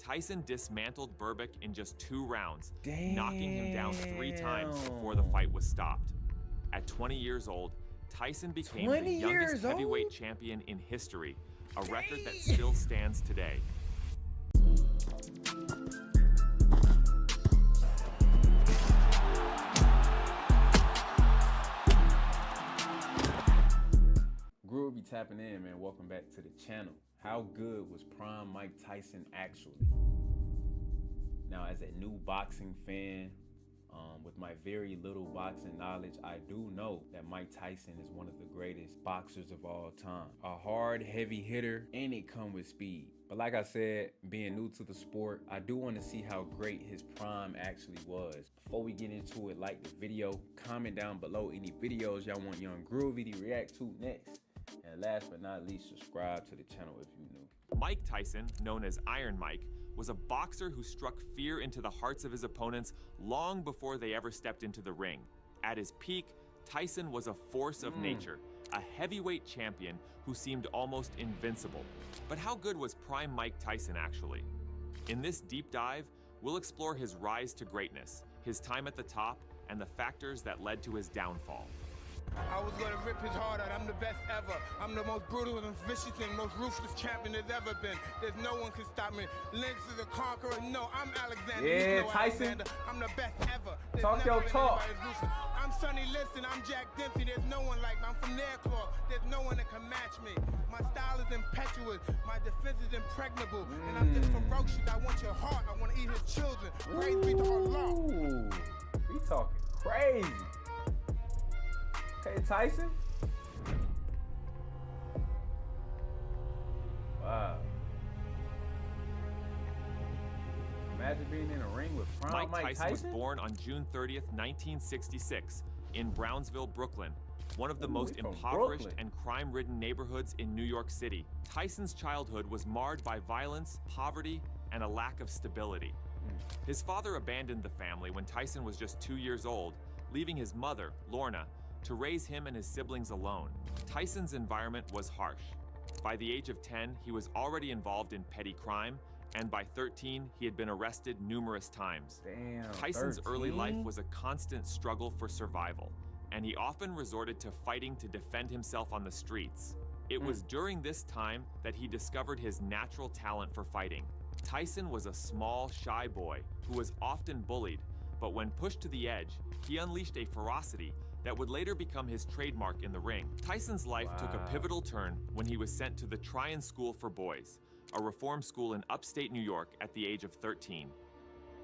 Tyson dismantled Berbick in just 2 rounds, Damn. knocking him down 3 times before the fight was stopped. At 20 years old, Tyson became the youngest heavyweight champion in history, a record that still stands today. Groovy tapping in, man. Welcome back to the channel. How good was prime Mike Tyson actually? Now, as a new boxing fan, with my very little boxing knowledge, I do know that Mike Tyson is one of the greatest boxers of all time. A hard, heavy hitter, and it comes with speed. But like I said, being new to the sport, I do want to see how great his prime actually was. Before we get into it, like the video, comment down below any videos y'all want Young Groovy to react to next. And last but not least, subscribe to the channel if you're new. Mike Tyson, known as Iron Mike, was a boxer who struck fear into the hearts of his opponents long before they ever stepped into the ring. At his peak, Tyson was a force of nature, a heavyweight champion who seemed almost invincible. But how good was prime Mike Tyson actually? In this deep dive, we'll explore his rise to greatness, his time at the top, and the factors that led to his downfall. I was gonna rip his heart out. I'm the best ever. I'm the most brutal and vicious and most ruthless champion there's ever been. There's no one can stop me. Lynx is a conqueror. No, I'm Alexander. Yeah, you know Tyson. Alexander. I'm the best ever. There's Talk your talk. I'm Sonny Liston. I'm Jack Dempsey. There's no one like me. I'm from Nairclaw. There's no one that can match me. My style is impetuous. My defense is impregnable. And I'm just ferocious. I want your heart. I want to eat his children. Praise be to Allah. Ooh, he talking crazy. Okay, Tyson. Wow. Imagine being in a ring with prime Mike Tyson was born on June 30th, 1966, in Brownsville, Brooklyn, one of the most impoverished and crime-ridden neighborhoods in New York City. Tyson's childhood was marred by violence, poverty, and a lack of stability. His father abandoned the family when Tyson was just 2 years old, leaving his mother, Lorna, to raise him and his siblings alone. Tyson's environment was harsh. By the age of 10, he was already involved in petty crime, and by 13, he had been arrested numerous times. Damn, Tyson's 13? early life was a constant struggle for survival, and he often resorted to fighting to defend himself on the streets. It was during this time that he discovered his natural talent for fighting. Tyson was a small, shy boy who was often bullied, but when pushed to the edge, he unleashed a ferocity that would later become his trademark in the ring. Tyson's life took a pivotal turn when he was sent to the Tryon School for Boys, a reform school in upstate New York at the age of 13.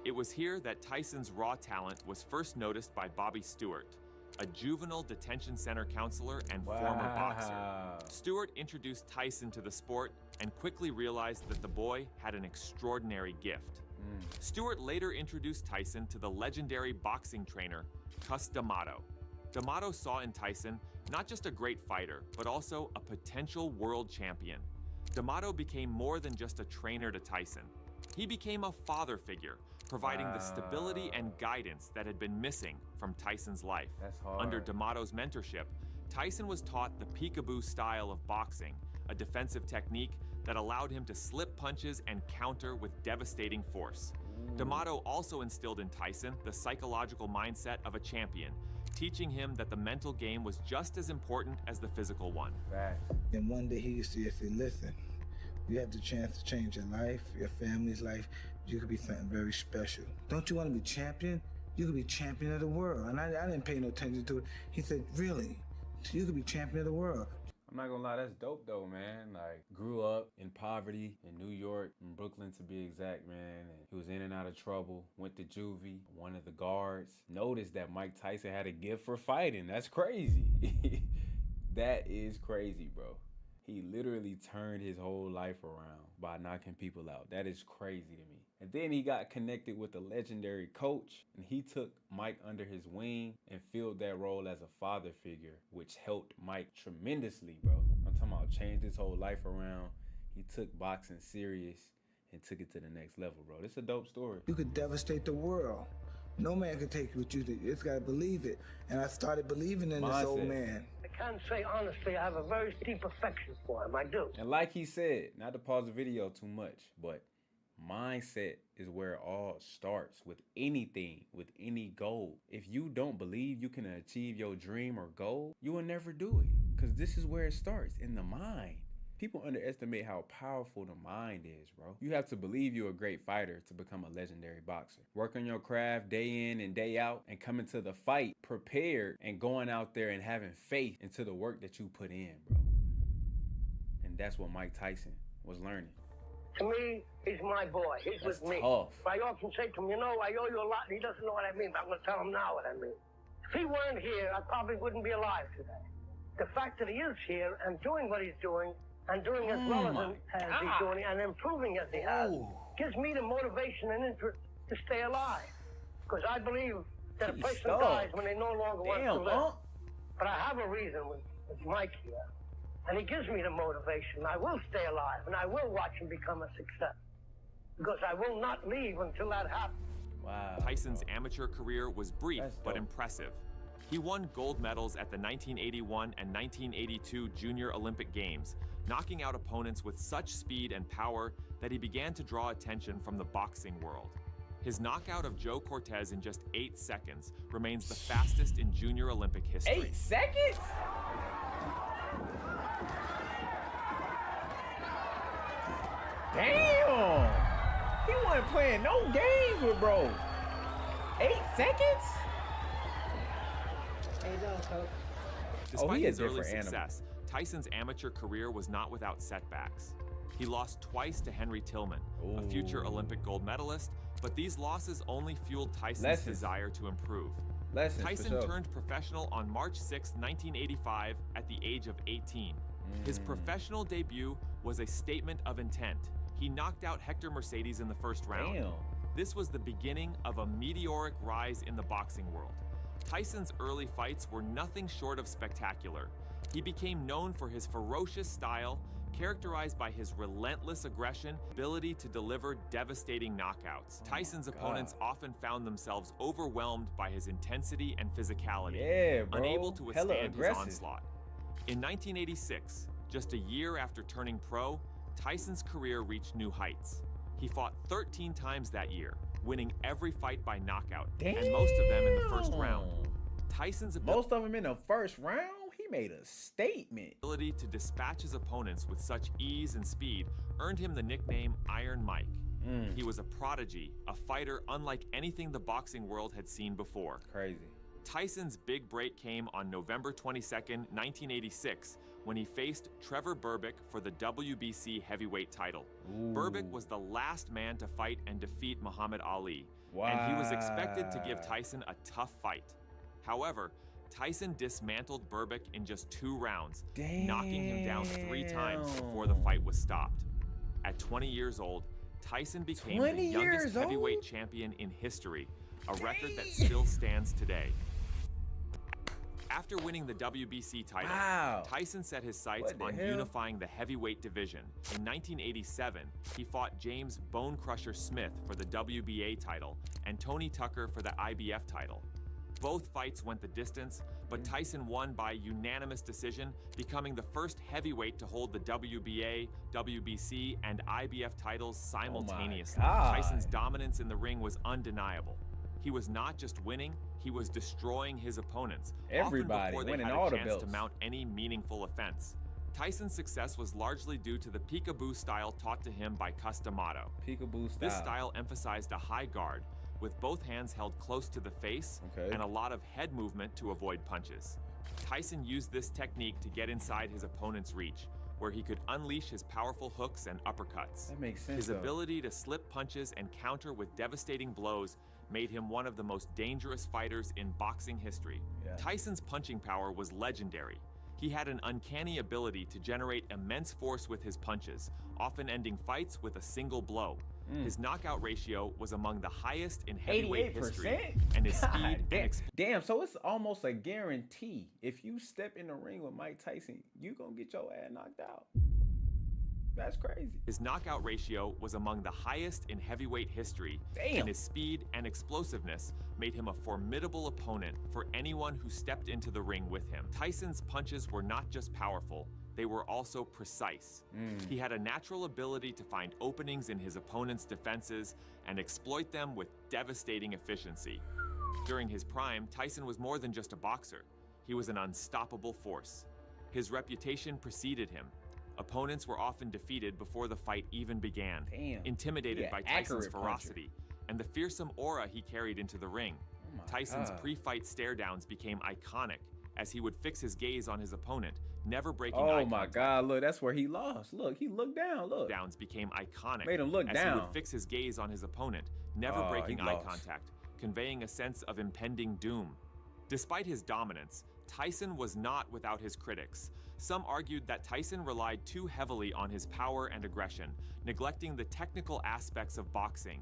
It was here that Tyson's raw talent was first noticed by Bobby Stewart, a juvenile detention center counselor and former boxer. Stewart introduced Tyson to the sport and quickly realized that the boy had an extraordinary gift. Stewart later introduced Tyson to the legendary boxing trainer, Cus D'Amato. D'Amato saw in Tyson not just a great fighter, but also a potential world champion. D'Amato became more than just a trainer to Tyson. He became a father figure, providing the stability and guidance that had been missing from Tyson's life. That's hard. Under D'Amato's mentorship, Tyson was taught the peekaboo style of boxing, a defensive technique that allowed him to slip punches and counter with devastating force. D'Amato also instilled in Tyson the psychological mindset of a champion, teaching him that the mental game was just as important as the physical one. And one day he used to say, listen, you have the chance to change your life, your family's life. You could be something very special. Don't you want to be champion? You could be champion of the world. And I didn't pay no attention to it. He said, really? You could be champion of the world. I'm not gonna lie, that's dope though, man. Like, grew up in poverty in New York, in Brooklyn to be exact, man. And he was in and out of trouble, went to juvie, one of the guards. Noticed that Mike Tyson had a gift for fighting. That's crazy. That is crazy, bro. He literally turned his whole life around by knocking people out. That is crazy to me. And then he got connected with a legendary coach, and he took Mike under his wing and filled that role as a father figure, which helped Mike tremendously, bro. I'm talking about changed his whole life around. He took boxing serious and took it to the next level, bro. This is a dope story. You could devastate the world. No man can take what you do. You just gotta believe it. And I started believing in this old man. I can't say honestly, I have a very deep affection for him. I do. And like he said, not to pause the video too much, but Mindset is where it all starts with anything, with any goal. If you don't believe you can achieve your dream or goal, you will never do it. Because this is where it starts, in the mind. People underestimate how powerful the mind is, bro. You have to believe you're a great fighter to become a legendary boxer. Work on your craft day in and day out and come into the fight prepared and going out there and having faith into the work that you put in, bro. And that's what Mike Tyson was learning. To me, he's my boy. He's That's with me. tough. I often say to him, you know, I owe you a lot, and he doesn't know what I mean, but I'm going to tell him now what I mean. If he weren't here, I probably wouldn't be alive today. The fact that he is here and doing what he's doing, and doing as well as he's doing, and improving as he has, gives me the motivation and interest to stay alive. Because I believe that a person dies when they no longer want to live. But I have a reason with Mike here. And he gives me the motivation. I will stay alive, and I will watch him become a success. Because I will not leave until that happens. Wow. Tyson's amateur career was brief but impressive. He won gold medals at the 1981 and 1982 Junior Olympic Games, knocking out opponents with such speed and power that he began to draw attention from the boxing world. His knockout of Joe Cortez in just 8 seconds remains the fastest in Junior Olympic history. 8 seconds? Damn! He wasn't playing no games with bro. 8 seconds? How you doing, coach? Despite he a his early different success, Tyson's amateur career was not without setbacks. He lost twice to Henry Tillman, a future Olympic gold medalist, but these losses only fueled Tyson's desire to improve. Tyson turned professional on March 6, 1985 at the age of 18. His professional debut was a statement of intent. He knocked out Hector Mercedes in the first round. Damn. This was the beginning of a meteoric rise in the boxing world. Tyson's early fights were nothing short of spectacular. He became known for his ferocious style, characterized by his relentless aggression, ability to deliver devastating knockouts. Tyson's opponents often found themselves overwhelmed by his intensity and physicality, unable to withstand his onslaught. In 1986, just a year after turning pro, Tyson's career reached new heights. He fought 13 times that year, winning every fight by knockout, and most of them in the first round. Tyson's most of them in the first round? He made a statement. Ability to dispatch his opponents with such ease and speed earned him the nickname Iron Mike. He was a prodigy, a fighter unlike anything the boxing world had seen before. Crazy. Tyson's big break came on November 22nd, 1986, when he faced Trevor Berbick for the WBC heavyweight title. Berbick was the last man to fight and defeat Muhammad Ali, and he was expected to give Tyson a tough fight. However, Tyson dismantled Berbick in just 2 rounds, knocking him down 3 times before the fight was stopped. At 20 years old, Tyson became the youngest heavyweight champion in history, a record that still stands today. After winning the WBC title, Tyson set his sights on unifying the heavyweight division. In 1987, he fought James Bone Crusher Smith for the WBA title and Tony Tucker for the IBF title. Both fights went the distance, but Tyson won by unanimous decision, becoming the first heavyweight to hold the WBA, WBC, and IBF titles simultaneously. Tyson's dominance in the ring was undeniable. He was not just winning, he was destroying his opponents, often before they had a chance to mount any meaningful offense. Tyson's success was largely due to the peekaboo style taught to him by Cus D'Amato. Peekaboo style. This style emphasized a high guard, with both hands held close to the face and a lot of head movement to avoid punches. Tyson used this technique to get inside his opponent's reach, where he could unleash his powerful hooks and uppercuts. That makes sense. His ability to slip punches and counter with devastating blows made him one of the most dangerous fighters in boxing history. Tyson's punching power was legendary. He had an uncanny ability to generate immense force with his punches, often ending fights with a single blow. His knockout ratio was among the highest in heavyweight history, and his speed damn, so it's almost a guarantee. If you step in the ring with Mike Tyson, you gonna get your ass knocked out. That's crazy. His knockout ratio was among the highest in heavyweight history, and his speed and explosiveness made him a formidable opponent for anyone who stepped into the ring with him. Tyson's punches were not just powerful, they were also precise. He had a natural ability to find openings in his opponent's defenses and exploit them with devastating efficiency. During his prime, Tyson was more than just a boxer. He was an unstoppable force. His reputation preceded him. Opponents were often defeated before the fight even began, intimidated by Tyson's ferocity and the fearsome aura he carried into the ring. Tyson's pre-fight stare-downs became iconic, as he would fix his gaze on his opponent, never breaking eye contact. Oh my God, look, that's where he lost. Look, he looked down, look. Downs became iconic. Made him look as down. He would fix his gaze on his opponent, never breaking eye contact, conveying a sense of impending doom. Despite his dominance, Tyson was not without his critics. Some argued that Tyson relied too heavily on his power and aggression, neglecting the technical aspects of boxing.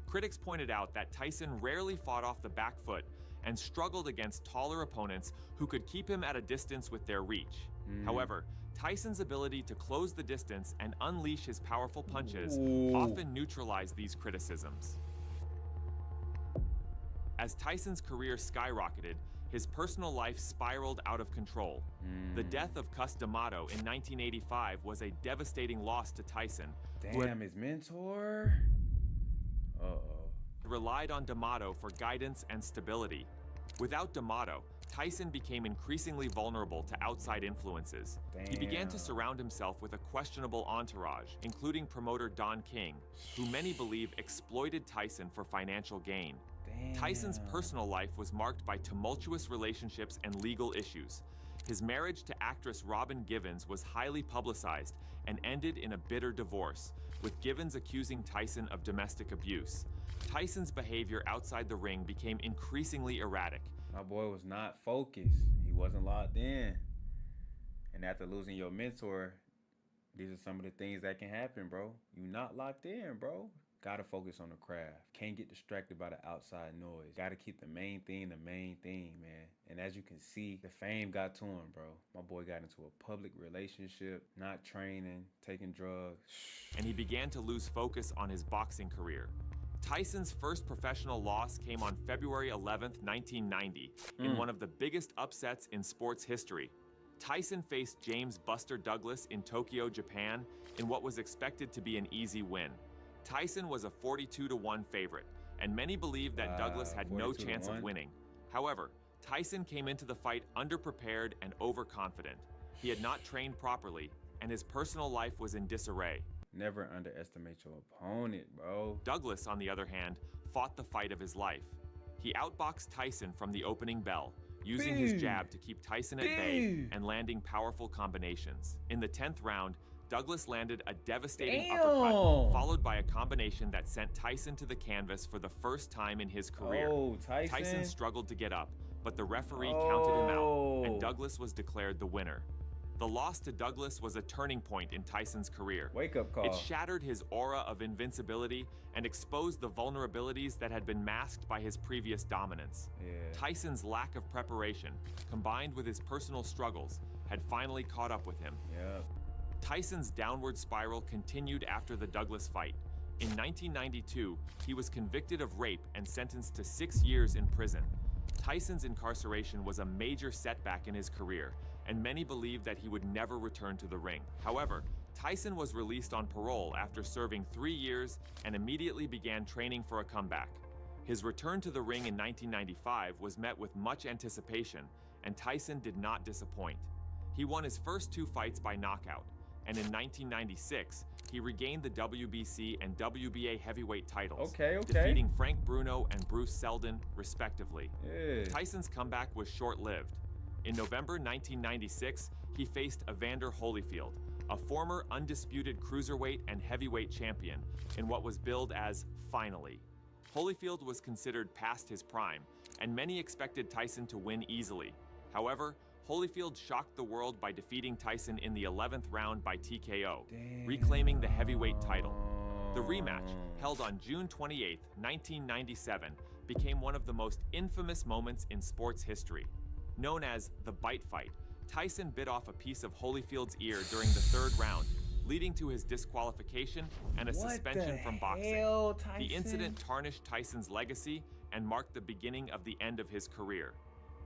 Critics pointed out that Tyson rarely fought off the back foot and struggled against taller opponents who could keep him at a distance with their reach. However, Tyson's ability to close the distance and unleash his powerful punches often neutralized these criticisms. As Tyson's career skyrocketed, his personal life spiraled out of control. The death of Cus D'Amato in 1985 was a devastating loss to Tyson. Damn, his mentor? Relied on D'Amato for guidance and stability. Without D'Amato, Tyson became increasingly vulnerable to outside influences. He began to surround himself with a questionable entourage, including promoter Don King, who many believe exploited Tyson for financial gain. Tyson's personal life was marked by tumultuous relationships and legal issues. His marriage to actress Robin Givens was highly publicized and ended in a bitter divorce, with Givens accusing Tyson of domestic abuse. Tyson's behavior outside the ring became increasingly erratic. My boy was not focused. He wasn't locked in. And after losing your mentor, these are some of the things that can happen, bro. You're not locked in, bro. Gotta focus on the craft. Can't get distracted by the outside noise. Gotta keep the main thing, man. And as you can see, the fame got to him, bro. My boy got into a public relationship, not training, taking drugs. And he began to lose focus on his boxing career. Tyson's first professional loss came on February 11th, 1990, in one of the biggest upsets in sports history. Tyson faced James "Buster" Douglas in Tokyo, Japan, in what was expected to be an easy win. Tyson was a 42-1 favorite, and many believed that Douglas had no chance of winning. However, Tyson came into the fight underprepared and overconfident. He had not trained properly, and his personal life was in disarray. Never underestimate your opponent, bro. Douglas, on the other hand, fought the fight of his life. He outboxed Tyson from the opening bell, using his jab to keep Tyson at bay and landing powerful combinations. In the 10th round, Douglas landed a devastating uppercut, followed by a combination that sent Tyson to the canvas for the first time in his career. Tyson struggled to get up, but the referee counted him out, and Douglas was declared the winner. The loss to Douglas was a turning point in Tyson's career. Wake-up call. It shattered his aura of invincibility and exposed the vulnerabilities that had been masked by his previous dominance. Tyson's lack of preparation, combined with his personal struggles, had finally caught up with him. Tyson's downward spiral continued after the Douglas fight. In 1992, he was convicted of rape and sentenced to 6 years in prison. Tyson's incarceration was a major setback in his career, and many believed that he would never return to the ring. However, Tyson was released on parole after serving 3 years and immediately began training for a comeback. His return to the ring in 1995 was met with much anticipation, and Tyson did not disappoint. He won his first 2 fights by knockout, and in 1996, he regained the WBC and WBA heavyweight titles, defeating Frank Bruno and Bruce Seldon, respectively. Tyson's comeback was short-lived. In November 1996, he faced Evander Holyfield, a former undisputed cruiserweight and heavyweight champion, in what was billed as Finally. Holyfield was considered past his prime, and many expected Tyson to win easily. However, Holyfield shocked the world by defeating Tyson in the 11th round by TKO, reclaiming the heavyweight title. The rematch, held on June 28, 1997, became one of the most infamous moments in sports history. Known as the Bite Fight, Tyson bit off a piece of Holyfield's ear during the 3rd round, leading to his disqualification and a suspension from boxing. The incident tarnished Tyson's legacy and marked the beginning of the end of his career.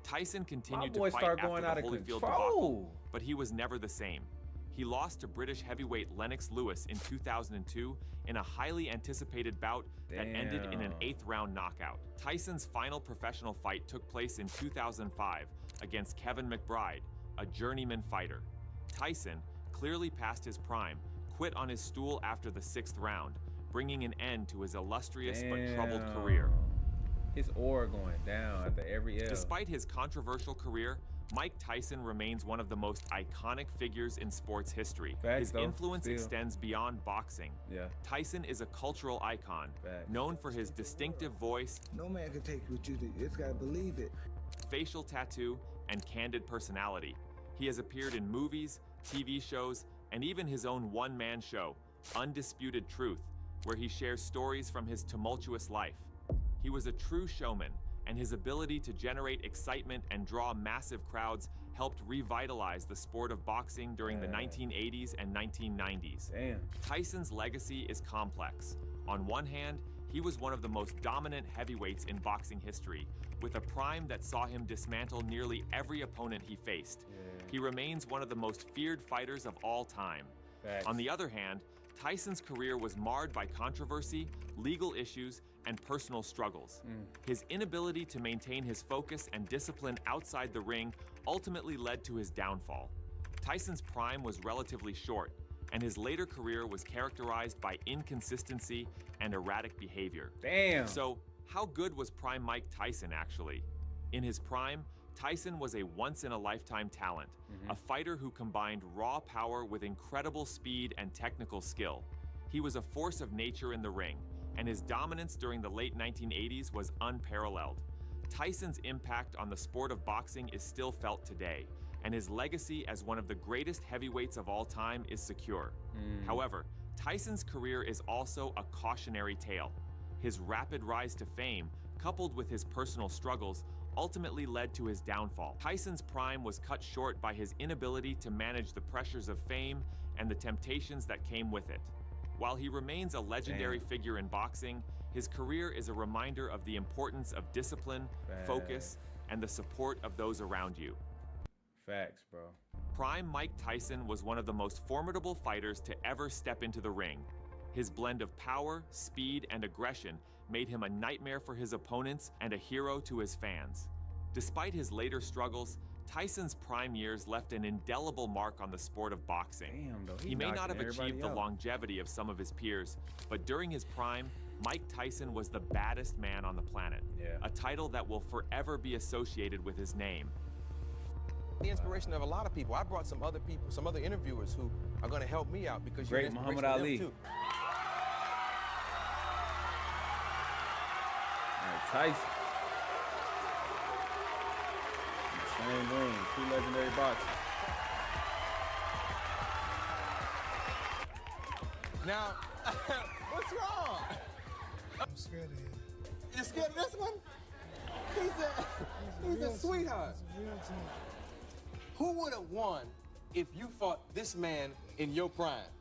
Tyson continued to fight after the Holyfield debacle, but he was never the same. He lost to British heavyweight Lennox Lewis in 2002 in a highly anticipated bout that ended in an 8th-round knockout. Tyson's final professional fight took place in 2005 against Kevin McBride, a journeyman fighter. Tyson, clearly past his prime, quit on his stool after the 6th round, bringing an end to his illustrious but troubled career. His aura going down after every L. Despite his controversial career, Mike Tyson remains one of the most iconic figures in sports history. His influence extends beyond boxing. Tyson is a cultural icon, known for his distinctive voice, No man can take what you do. You just gotta believe it. facial tattoo, and candid personality. He has appeared in movies, TV shows, and even his own one-man show, Undisputed Truth, where he shares stories from his tumultuous life. He was a true showman, and his ability to generate excitement and draw massive crowds helped revitalize the sport of boxing during the 1980s and 1990s. Tyson's legacy is complex. On one hand, he was one of the most dominant heavyweights in boxing history, with a prime that saw him dismantle nearly every opponent he faced. He remains one of the most feared fighters of all time. On the other hand, Tyson's career was marred by controversy, legal issues, and personal struggles. His inability to maintain his focus and discipline outside the ring ultimately led to his downfall. Tyson's prime was relatively short, and his later career was characterized by inconsistency and erratic behavior. So, how good was prime Mike Tyson actually? In his prime, Tyson was a once-in-a-lifetime talent, a fighter who combined raw power with incredible speed and technical skill. He was a force of nature in the ring, and his dominance during the late 1980s was unparalleled. Tyson's impact on the sport of boxing is still felt today, and his legacy as one of the greatest heavyweights of all time is secure. However, Tyson's career is also a cautionary tale. His rapid rise to fame, coupled with his personal struggles, ultimately led to his downfall. Tyson's prime was cut short by his inability to manage the pressures of fame and the temptations that came with it. While he remains a legendary figure in boxing, his career is a reminder of the importance of discipline, focus, and the support of those around you. Facts, bro. Prime Mike Tyson was one of the most formidable fighters to ever step into the ring. His blend of power, speed, and aggression made him a nightmare for his opponents and a hero to his fans. Despite his later struggles, Tyson's prime years left an indelible mark on the sport of boxing. He may not have achieved the longevity of some of his peers, but during his prime, Mike Tyson was the baddest man on the planet, a title that will forever be associated with his name. The inspiration of a lot of people. I brought some other people, some other interviewers who are going to help me out because you're Great Muhammad Ali. Too. Tyson. Same ring, two legendary boxers. Now, what's wrong? I'm scared of him. You scared of this one? He's a sweetheart. Who would have won if you fought this man in your prime?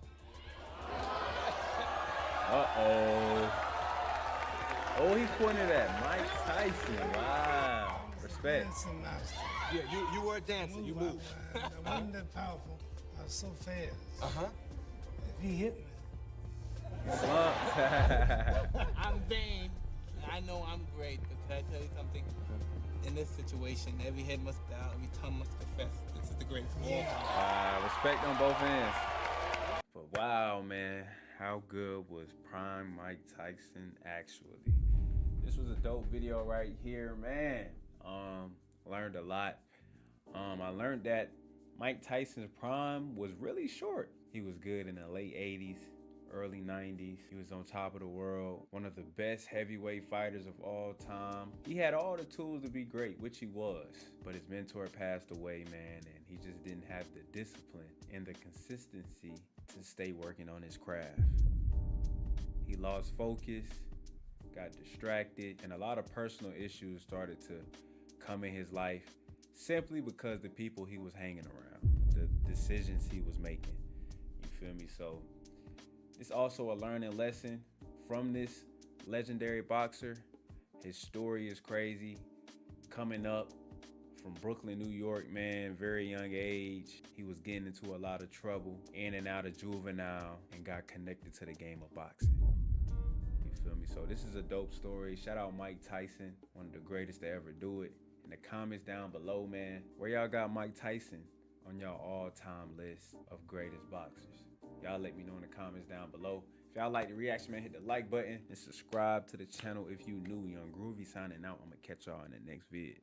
Oh, he pointed at Mike Tyson. Wow. Respect. Yeah, you were a dancer. You moved. I wasn't that powerful. I was so fast. Uh-huh. If he hit me. I'm vain. I know I'm great, but can I tell you something? In this situation, every head must bow, every tongue must confess. This is the greatest of all time. Respect on both ends. But wow, man, how good was prime Mike Tyson actually? This was a dope video right here, man. Learned a lot. I learned that Mike Tyson's prime was really short. He was good in the late 80s, early 90s. He was on top of the world, one of the best heavyweight fighters of all time. He had all the tools to be great, which he was, but his mentor passed away, man, and he just didn't have the discipline and the consistency to stay working on his craft. He lost focus, got distracted, and a lot of personal issues started to come in his life simply because the people he was hanging around, the decisions he was making. You feel me? So it's also a learning lesson from this legendary boxer. His story is crazy. Coming up, from Brooklyn, New York, man, very young age. He was getting into a lot of trouble, in and out of juvenile, and got connected to the game of boxing. You feel me? So this is a dope story. Shout out Mike Tyson, one of the greatest to ever do it. In the comments down below, man, where y'all got Mike Tyson on y'all all-time list of greatest boxers? Y'all let me know in the comments down below. If y'all like the reaction, man, hit the like button and subscribe to the channel if you new. Young Groovy signing out. I'm gonna catch y'all in the next vid.